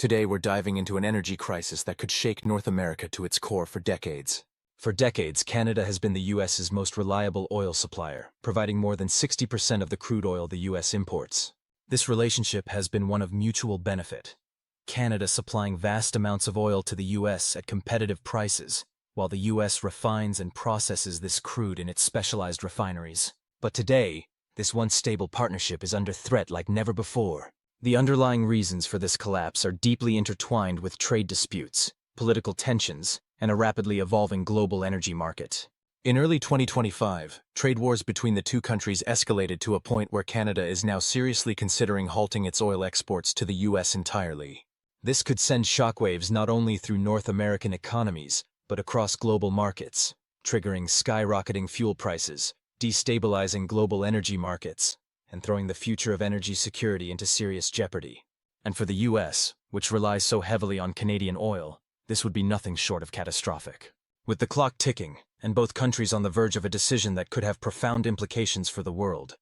Today we're diving into an energy crisis that could shake North America to its core for decades. For decades, Canada has been the US's most reliable oil supplier, providing more than 60% of the crude oil the US imports. This relationship has been one of mutual benefit. Canada supplying vast amounts of oil to the US at competitive prices, while the US refines and processes this crude in its specialized refineries. But today, this once stable partnership is under threat like never before. The underlying reasons for this collapse are deeply intertwined with trade disputes, political tensions, and a rapidly evolving global energy market. In early 2025, trade wars between the two countries escalated to a point where Canada is now seriously considering halting its oil exports to the US entirely. This could send shockwaves not only through North American economies, but across global markets, triggering skyrocketing fuel prices, destabilizing global energy markets, and throwing the future of energy security into serious jeopardy. And for the US, which relies so heavily on Canadian oil, this would be nothing short of catastrophic. With the clock ticking, and both countries on the verge of a decision that could have profound implications for the world,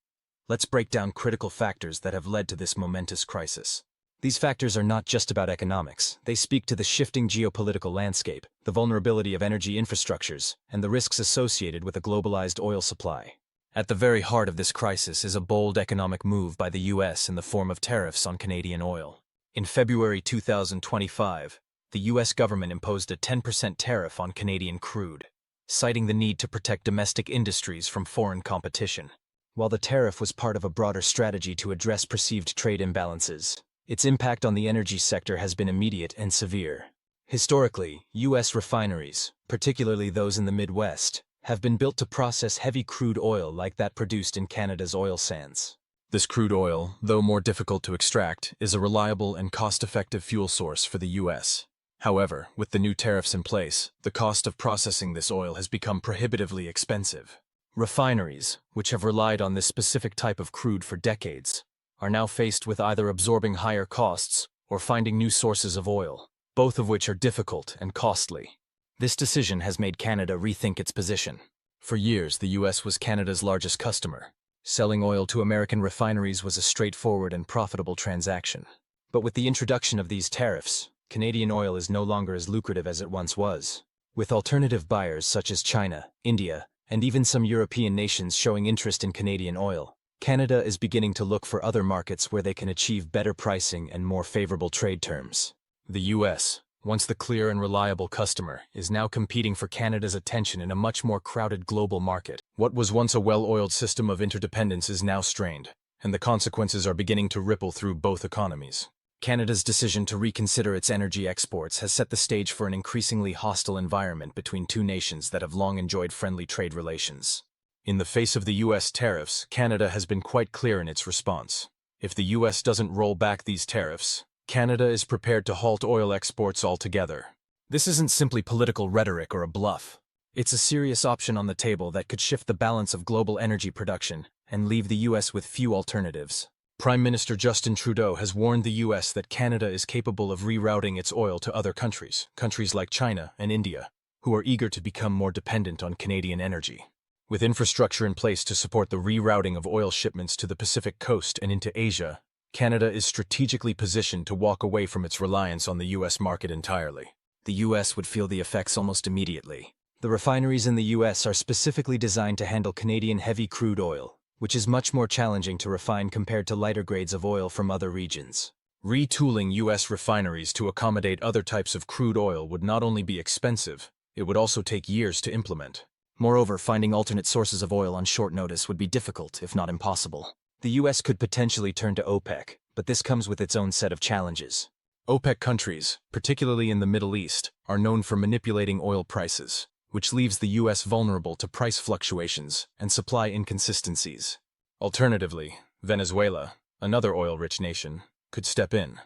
let's break down critical factors that have led to this momentous crisis. These factors are not just about economics. They speak to the shifting geopolitical landscape, the vulnerability of energy infrastructures, and the risks associated with a globalized oil supply. At the very heart of this crisis is a bold economic move by the US in the form of tariffs on Canadian oil. In February 2025, the US government imposed a 10% tariff on Canadian crude, citing the need to protect domestic industries from foreign competition. While the tariff was part of a broader strategy to address perceived trade imbalances, its impact on the energy sector has been immediate and severe. Historically, US refineries, particularly those in the Midwest, have been built to process heavy crude oil like that produced in Canada's oil sands. This crude oil, though more difficult to extract, is a reliable and cost-effective fuel source for the US. However, with the new tariffs in place, the cost of processing this oil has become prohibitively expensive. Refineries, which have relied on this specific type of crude for decades, are now faced with either absorbing higher costs or finding new sources of oil, both of which are difficult and costly. This decision has made Canada rethink its position. For years, the US was Canada's largest customer. Selling oil to American refineries was a straightforward and profitable transaction. But with the introduction of these tariffs, Canadian oil is no longer as lucrative as it once was. With alternative buyers such as China, India, and even some European nations showing interest in Canadian oil, Canada is beginning to look for other markets where they can achieve better pricing and more favorable trade terms. The US, once the clear and reliable customer, is now competing for Canada's attention in a much more crowded global market. What was once a well-oiled system of interdependence is now strained, and the consequences are beginning to ripple through both economies. Canada's decision to reconsider its energy exports has set the stage for an increasingly hostile environment between two nations that have long enjoyed friendly trade relations. In the face of the US tariffs, Canada has been quite clear in its response. If the US doesn't roll back these tariffs, Canada is prepared to halt oil exports altogether. This isn't simply political rhetoric or a bluff. It's a serious option on the table that could shift the balance of global energy production and leave the US with few alternatives. Prime Minister Justin Trudeau has warned the US that Canada is capable of rerouting its oil to other countries like China and India, who are eager to become more dependent on Canadian energy. With infrastructure in place to support the rerouting of oil shipments to the Pacific coast and into Asia, Canada is strategically positioned to walk away from its reliance on the US market entirely. The US would feel the effects almost immediately. The refineries in the US are specifically designed to handle Canadian heavy crude oil, which is much more challenging to refine compared to lighter grades of oil from other regions. Retooling US refineries to accommodate other types of crude oil would not only be expensive, it would also take years to implement. Moreover, finding alternate sources of oil on short notice would be difficult, if not impossible. The US could potentially turn to OPEC, but this comes with its own set of challenges. OPEC countries, particularly in the Middle East, are known for manipulating oil prices, which leaves the US vulnerable to price fluctuations and supply inconsistencies. Alternatively, Venezuela, another oil-rich nation, could step in.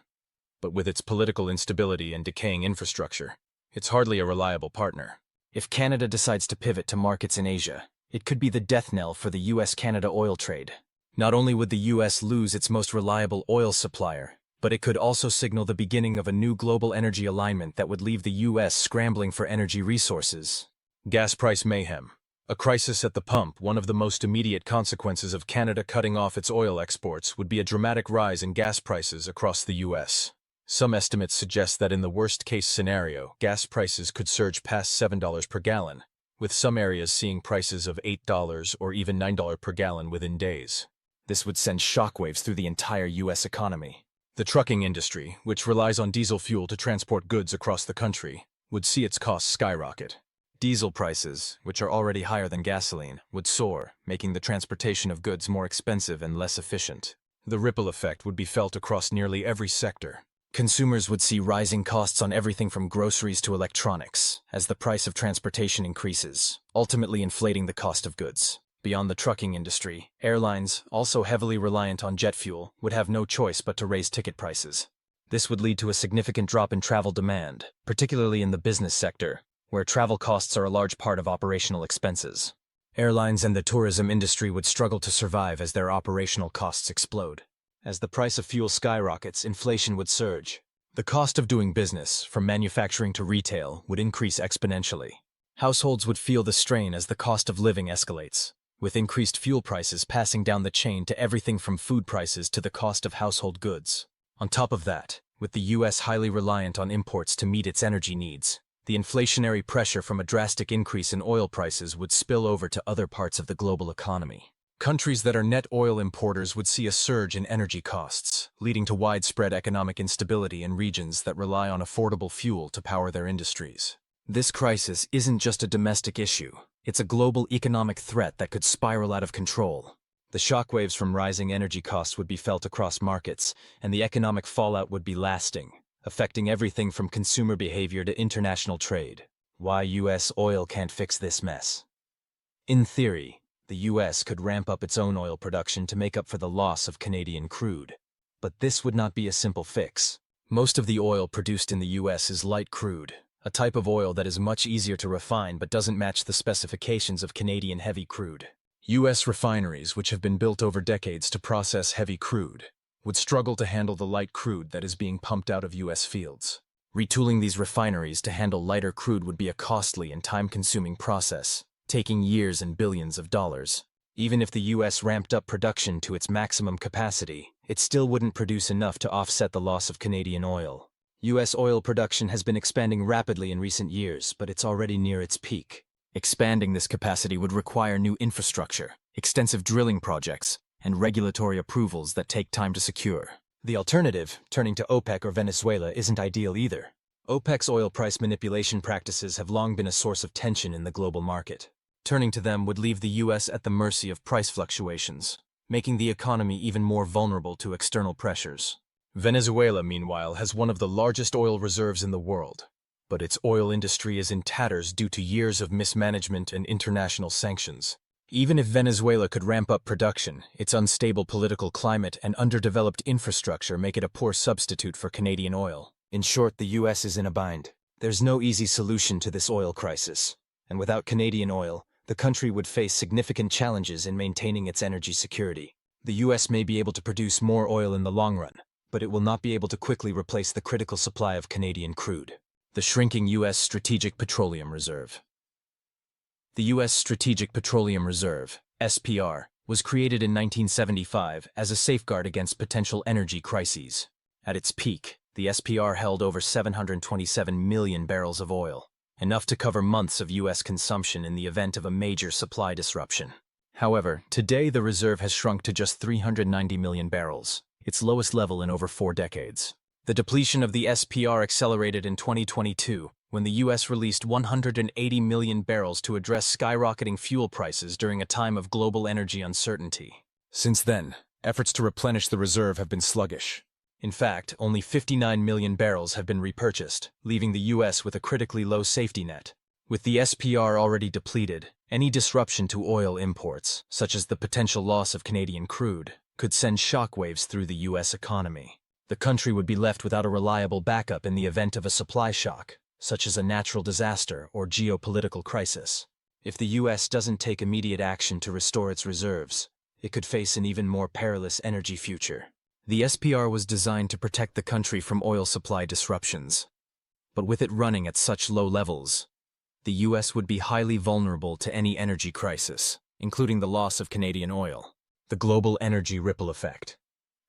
But with its political instability and decaying infrastructure, it's hardly a reliable partner. If Canada decides to pivot to markets in Asia, it could be the death knell for the US-Canada oil trade. Not only would the US lose its most reliable oil supplier, but it could also signal the beginning of a new global energy alignment that would leave the US scrambling for energy resources. Gas price mayhem. A crisis at the pump. One of the most immediate consequences of Canada cutting off its oil exports would be a dramatic rise in gas prices across the US. Some estimates suggest that in the worst-case scenario, gas prices could surge past $7 per gallon, with some areas seeing prices of $8 or even $9 per gallon within days. This would send shockwaves through the entire U.S. economy. The trucking industry, which relies on diesel fuel to transport goods across the country, would see its costs skyrocket. Diesel prices, which are already higher than gasoline, would soar, making the transportation of goods more expensive and less efficient. The ripple effect would be felt across nearly every sector. Consumers would see rising costs on everything from groceries to electronics, as the price of transportation increases, ultimately inflating the cost of goods. Beyond the trucking industry, airlines, also heavily reliant on jet fuel, would have no choice but to raise ticket prices. This would lead to a significant drop in travel demand, particularly in the business sector, where travel costs are a large part of operational expenses. Airlines and the tourism industry would struggle to survive as their operational costs explode. As the price of fuel skyrockets, inflation would surge. The cost of doing business, from manufacturing to retail, would increase exponentially. Households would feel the strain as the cost of living escalates, with increased fuel prices passing down the chain to everything from food prices to the cost of household goods. On top of that, with the U.S. highly reliant on imports to meet its energy needs, the inflationary pressure from a drastic increase in oil prices would spill over to other parts of the global economy. Countries that are net oil importers would see a surge in energy costs, leading to widespread economic instability in regions that rely on affordable fuel to power their industries. This crisis isn't just a domestic issue. It's a global economic threat that could spiral out of control. The shockwaves from rising energy costs would be felt across markets, and the economic fallout would be lasting, affecting everything from consumer behavior to international trade. Why U.S. oil can't fix this mess? In theory, the U.S. could ramp up its own oil production to make up for the loss of Canadian crude. But this would not be a simple fix. Most of the oil produced in the U.S. is light crude, a type of oil that is much easier to refine but doesn't match the specifications of Canadian heavy crude. U.S. refineries, which have been built over decades to process heavy crude, would struggle to handle the light crude that is being pumped out of U.S. fields. Retooling these refineries to handle lighter crude would be a costly and time-consuming process, taking years and billions of dollars. Even if the U.S. ramped up production to its maximum capacity, it still wouldn't produce enough to offset the loss of Canadian oil. U.S. oil production has been expanding rapidly in recent years, but it's already near its peak. Expanding this capacity would require new infrastructure, extensive drilling projects, and regulatory approvals that take time to secure. The alternative, turning to OPEC or Venezuela, isn't ideal either. OPEC's oil price manipulation practices have long been a source of tension in the global market. Turning to them would leave the U.S. at the mercy of price fluctuations, making the economy even more vulnerable to external pressures. Venezuela, meanwhile, has one of the largest oil reserves in the world, but its oil industry is in tatters due to years of mismanagement and international sanctions. Even if Venezuela could ramp up production, its unstable political climate and underdeveloped infrastructure make it a poor substitute for Canadian oil. In short, the U.S. is in a bind. There's no easy solution to this oil crisis, and without Canadian oil, the country would face significant challenges in maintaining its energy security. The U.S. may be able to produce more oil in the long run, but it will not be able to quickly replace the critical supply of Canadian crude. The shrinking U.S. Strategic Petroleum Reserve. The U.S. Strategic Petroleum Reserve, SPR, was created in 1975 as a safeguard against potential energy crises. At its peak, the SPR held over 727 million barrels of oil, enough to cover months of U.S. consumption in the event of a major supply disruption. However, today the reserve has shrunk to just 390 million barrels, its lowest level in over 4 decades. The depletion of the SPR accelerated in 2022, when the U.S. released 180 million barrels to address skyrocketing fuel prices during a time of global energy uncertainty. Since then, efforts to replenish the reserve have been sluggish. In fact, only 59 million barrels have been repurchased, leaving the U.S. with a critically low safety net. With the SPR already depleted, any disruption to oil imports, such as the potential loss of Canadian crude, could send shockwaves through the U.S. economy. The country would be left without a reliable backup in the event of a supply shock, such as a natural disaster or geopolitical crisis. If the U.S. doesn't take immediate action to restore its reserves, it could face an even more perilous energy future. The SPR was designed to protect the country from oil supply disruptions. But with it running at such low levels, the U.S. would be highly vulnerable to any energy crisis, including the loss of Canadian oil. The global energy ripple effect.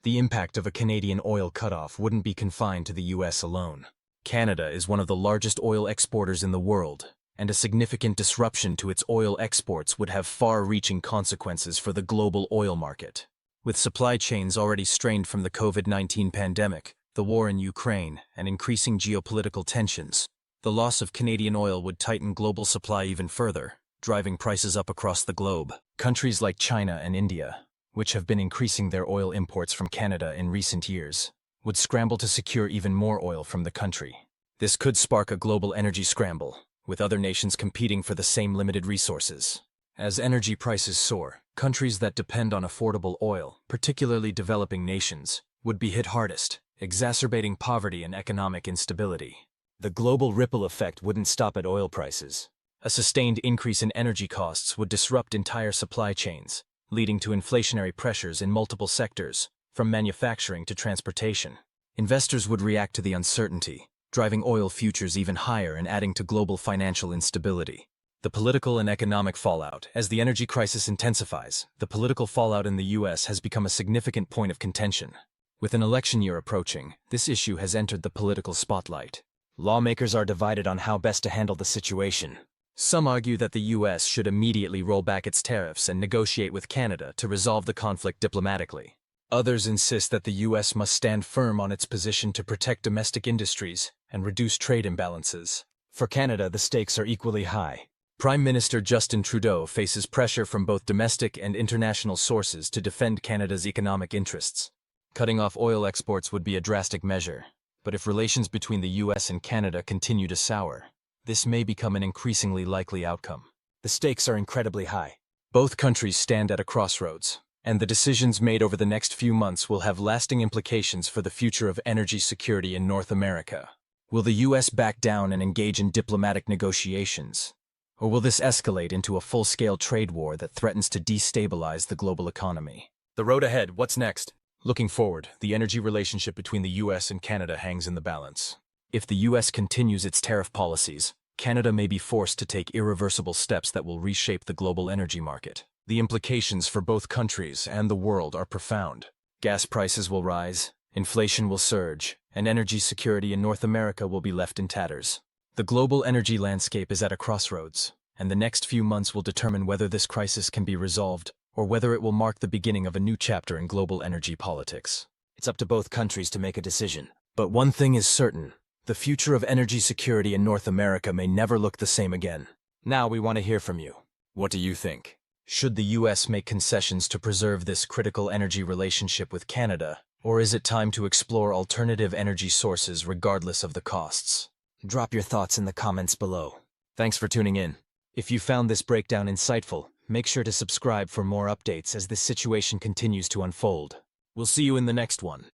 The impact of a Canadian oil cutoff wouldn't be confined to the US alone. Canada is one of the largest oil exporters in the world, and a significant disruption to its oil exports would have far-reaching consequences for the global oil market. With supply chains already strained from the COVID-19 pandemic, the war in Ukraine, and increasing geopolitical tensions, the loss of Canadian oil would tighten global supply even further, driving prices up across the globe. Countries like China and India, which have been increasing their oil imports from Canada in recent years, would scramble to secure even more oil from the country. This could spark a global energy scramble, with other nations competing for the same limited resources. As energy prices soar, countries that depend on affordable oil, particularly developing nations, would be hit hardest, exacerbating poverty and economic instability. The global ripple effect wouldn't stop at oil prices. A sustained increase in energy costs would disrupt entire supply chains, leading to inflationary pressures in multiple sectors, from manufacturing to transportation. Investors would react to the uncertainty, driving oil futures even higher and adding to global financial instability. The political and economic fallout. As the energy crisis intensifies, the political fallout in the US has become a significant point of contention. With an election year approaching, this issue has entered the political spotlight. Lawmakers are divided on how best to handle the situation. Some argue that the US should immediately roll back its tariffs and negotiate with Canada to resolve the conflict diplomatically. Others insist that the US must stand firm on its position to protect domestic industries and reduce trade imbalances. For Canada, the stakes are equally high. Prime Minister Justin Trudeau faces pressure from both domestic and international sources to defend Canada's economic interests. Cutting off oil exports would be a drastic measure, but if relations between the US and Canada continue to sour, this may become an increasingly likely outcome. The stakes are incredibly high. Both countries stand at a crossroads, and the decisions made over the next few months will have lasting implications for the future of energy security in North America. Will the US back down and engage in diplomatic negotiations? Or will this escalate into a full-scale trade war that threatens to destabilize the global economy? The road ahead, what's next? Looking forward, the energy relationship between the US and Canada hangs in the balance. If the US continues its tariff policies, Canada may be forced to take irreversible steps that will reshape the global energy market. The implications for both countries and the world are profound. Gas prices will rise, inflation will surge, and energy security in North America will be left in tatters. The global energy landscape is at a crossroads, and the next few months will determine whether this crisis can be resolved or whether it will mark the beginning of a new chapter in global energy politics. It's up to both countries to make a decision. But one thing is certain: the future of energy security in North America may never look the same again. Now we want to hear from you. What do you think? Should the US make concessions to preserve this critical energy relationship with Canada, or is it time to explore alternative energy sources regardless of the costs? Drop your thoughts in the comments below. Thanks for tuning in. If you found this breakdown insightful, make sure to subscribe for more updates as this situation continues to unfold. We'll see you in the next one.